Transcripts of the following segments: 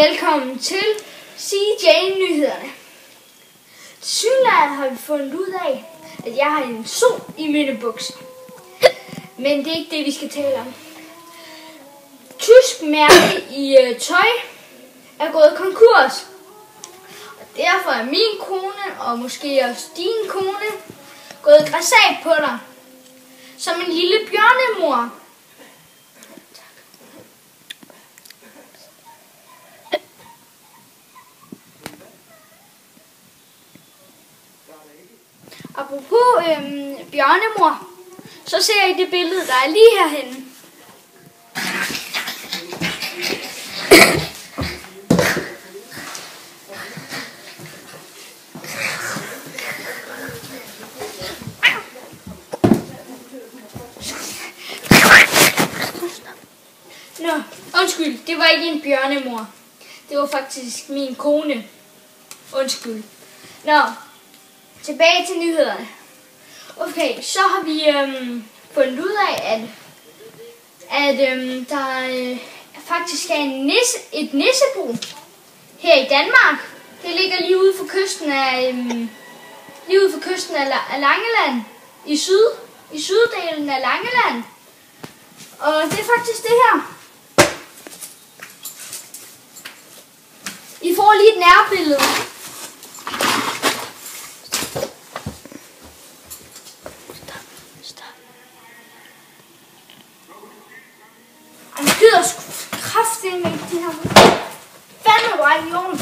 velkommen til CJ-nyhederne. Tilsyneladende har vi fundet ud af, at jeg har en so i mine bukser. Men det er ikke det, vi skal tale om. Tysk mærke i tøj er gået konkurs. Og derfor er min kone, og måske også din kone, gået græsat på dig. Som en lille bjørnemor. Apropos bjørnemor, så ser I det billede, der er lige herhenne. Nå, undskyld, det var ikke en bjørnemor. Det var faktisk min kone. Undskyld. Nå, tilbage til nyhederne. Okay, så har vi fundet ud af, at der faktisk er et nissebo her i Danmark. Det ligger lige ude for kysten af Langeland i syddelen af Langeland. Og det er faktisk det her. I får lige et nærbillede. Han gider sgu kraftedeme ikke de her. Fandme bare i jorden.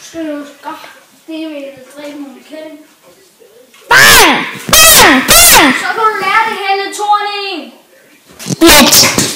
Skal du kraftedeme ikke drikke nogle kælling? Så kan du lære det, Helle Thorning. Lidt.